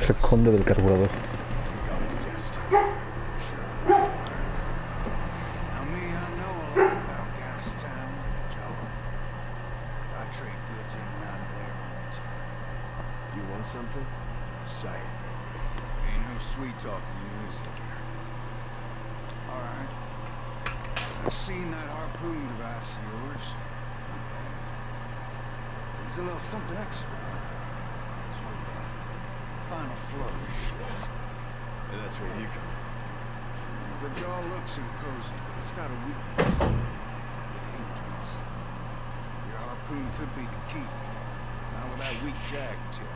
Es el conde del carburador. Something? Say it. Ain't no sweet talking you, is there? Alright. I've seen that harpoon device of yours. Not bad. There's a little something extra. Sort of a final flourish, let's say. And that's where you come in. The jaw looks imposing, but it's got a weakness. The hatred. Your harpoon could be the key. Not with that weak jag tip.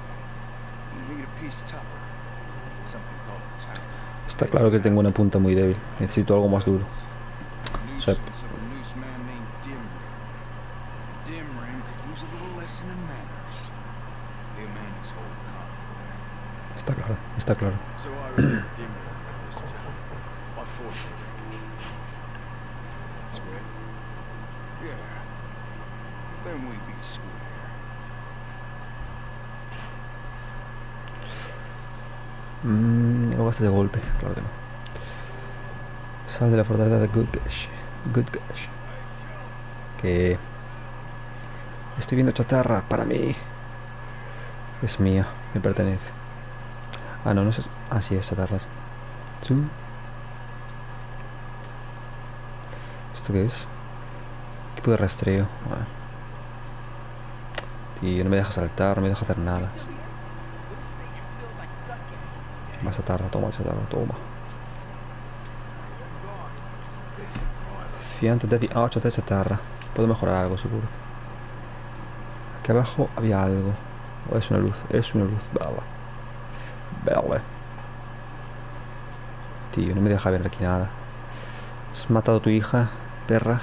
You need a piece tougher. Something called the talon. Está claro que tengo una punta muy débil. Necesito algo más duro. O sea, está claro, está claro. So I remember Dimmer in this town. Unfortunately. Square? Yeah. Then we be square. No basta de golpe, claro que no. Sal de la fortaleza de Gutgash. Gutgash. Que estoy viendo chatarra para mí. Es mía, me pertenece. Ah, no, no sé. Ah, sí, es chatarra. ¿Esto qué es? Equipo de rastreo. Vale. Tío, no me deja saltar, no me deja hacer nada. Más chatarra, toma chatarra, toma. 118 de chatarra. Puedo mejorar algo, seguro. Aquí abajo había algo. O es una luz, es una luz. Vale. Vale. Tío, no me deja ver aquí nada. ¿Has matado a tu hija, perra?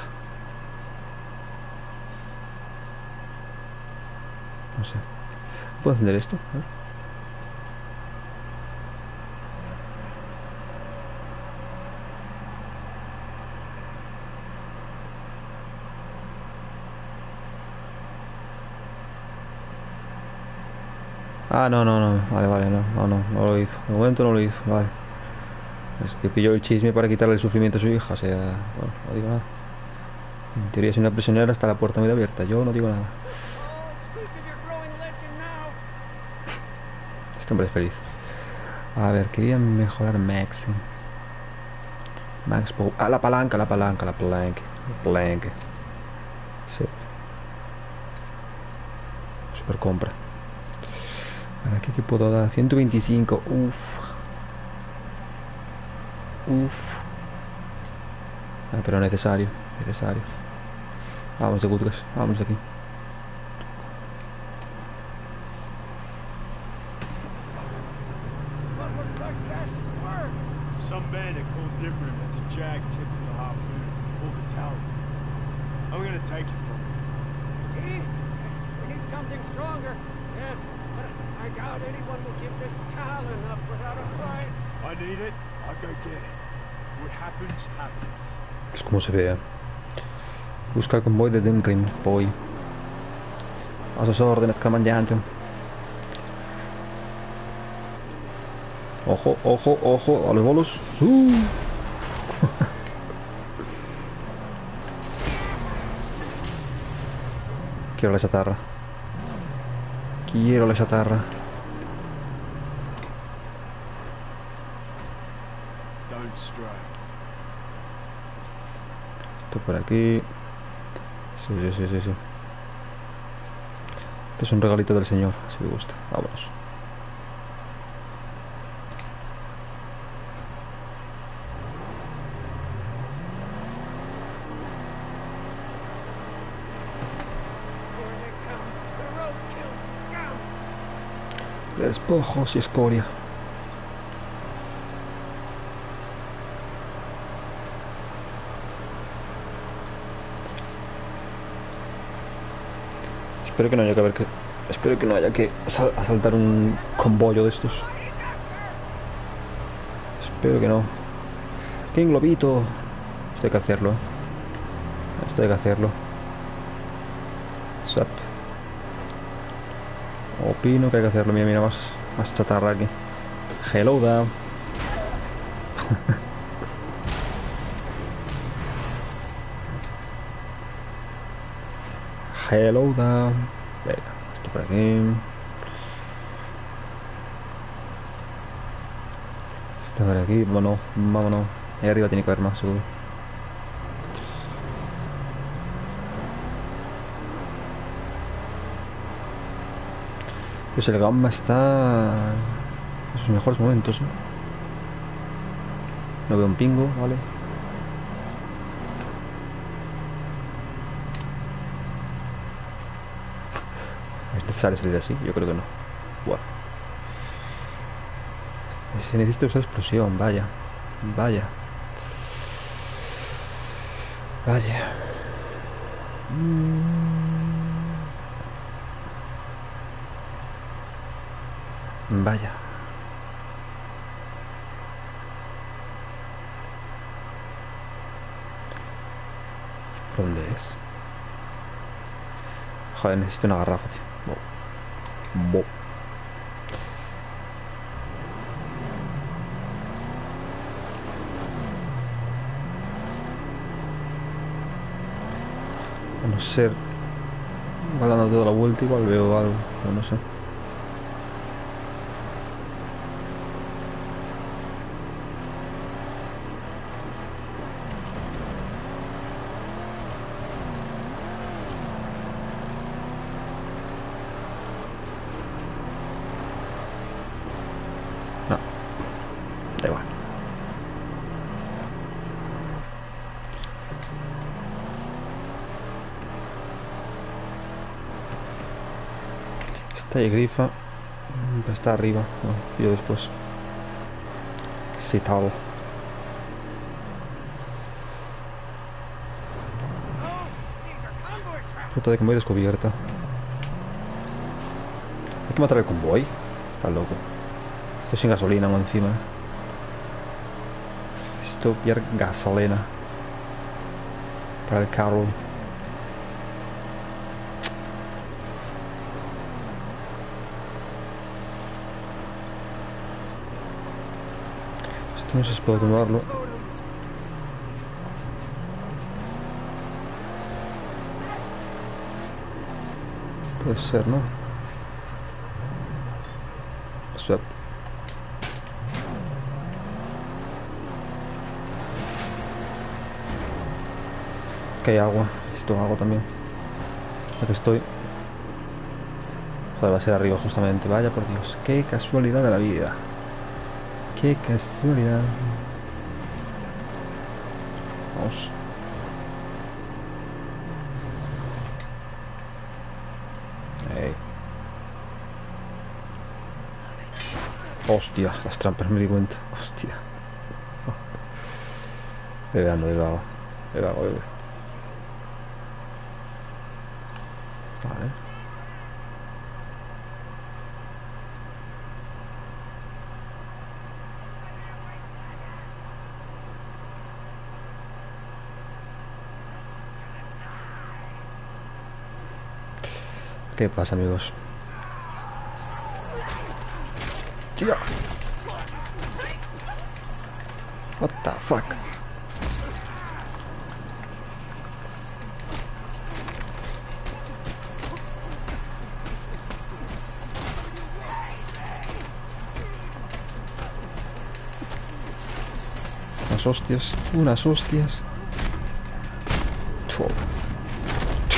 No sé. ¿Puedo encender esto? A ver. Ah, no, no, no, vale, vale, no lo hizo. De momento no lo hizo, vale. Es que pilló el chisme para quitarle el sufrimiento a su hija, o sea, bueno, no digo nada. En teoría, si una prisionera está la puerta medio abierta, yo no digo nada. Este hombre es feliz. A ver, quería mejorar Max. Max Power. Ah, la palanca. Sí. Super compra. Aquí que puedo dar 125. Uff. Ah, pero necesario. Vamos de Gutgash, vamos de aquí. Some bandit called Dimmer has a jag tip of the harpoon, or the talon. I'm gonna take it from him. Indeed? Yes, we need something stronger. Yes, but I doubt anyone will give this talon up without a fight. I need it, I'll go get it. What happens, happens. Es como se vea. Busca el convoy de Dimrim, voy. A sus órdenes, comandante. Ojo, a los bolos. Quiero la chatarra. Don't stray. Esto por aquí. Sí. Este es un regalito del señor, así me gusta. Vámonos. Despojos y escoria. Espero que no haya que asaltar un convoyo de estos. Espero que no. ¡Qué globito! Esto hay que hacerlo. Sup. Opino que hay que hacerlo. Mira, mira, más chatarra aquí. Hello there. Hello there. Venga, esto por aquí. Esto por aquí. Vámonos, vámonos. Ahí arriba tiene que haber más, seguro. Pues el Gamma está en sus mejores momentos, ¿no? No veo un pingo, ¿vale? ¿Es necesario salir así? Yo creo que no. Bueno. Se necesita usar explosión, vaya. Vaya. Vaya. Vaya. ¿Por dónde es? Joder, necesito una garrafa, tío. Bo. A no ser... Va dando toda la vuelta, igual veo algo, pero no sé. No, da igual. Esta y grifa está arriba. Bueno, yo después. Sí, tal. Ruta de convoy descubierta. Hay que matar el convoy. Está loco. Estoy sin gasolina aún encima. Necesito pillar gasolina para el carro. Esto no sé si puedo tomarlo. Puede ser, ¿no? Swap. Que hay agua. Necesito agua también. Aquí estoy. Joder, va a ser arriba justamente. Vaya por Dios. Qué casualidad de la vida. Qué casualidad. Vamos. Hey. Hostia, las trampas me di cuenta. Hostia. Bebe, ando, bebe agua. Bebe agua, bebe. Vale. ¿Qué pasa, amigos? Tío. What the fuck? Unas hostias, unas hostias.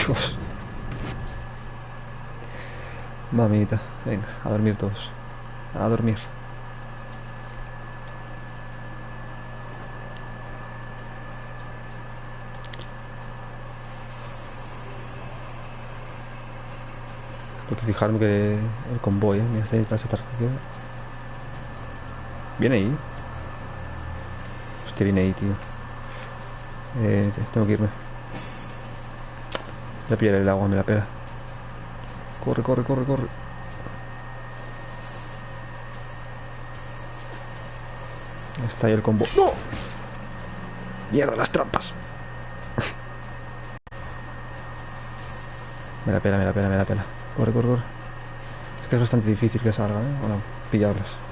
Dios. Mamita, venga, a dormir todos. A dormir. Tengo que fijarme que el convoy, mira, está ahí la chatarra. Viene ahí. Hostia, viene ahí, tío. Tengo que irme. Me la pilla el agua, me la pela. Corre, corre, corre, corre. Está ahí el combo. ¡No! ¡Mierda, las trampas! Me la pela, me la pela, me la pela. Corre, corre, corre. que es bastante difícil que salga, ¿eh? Bueno, pillarlas.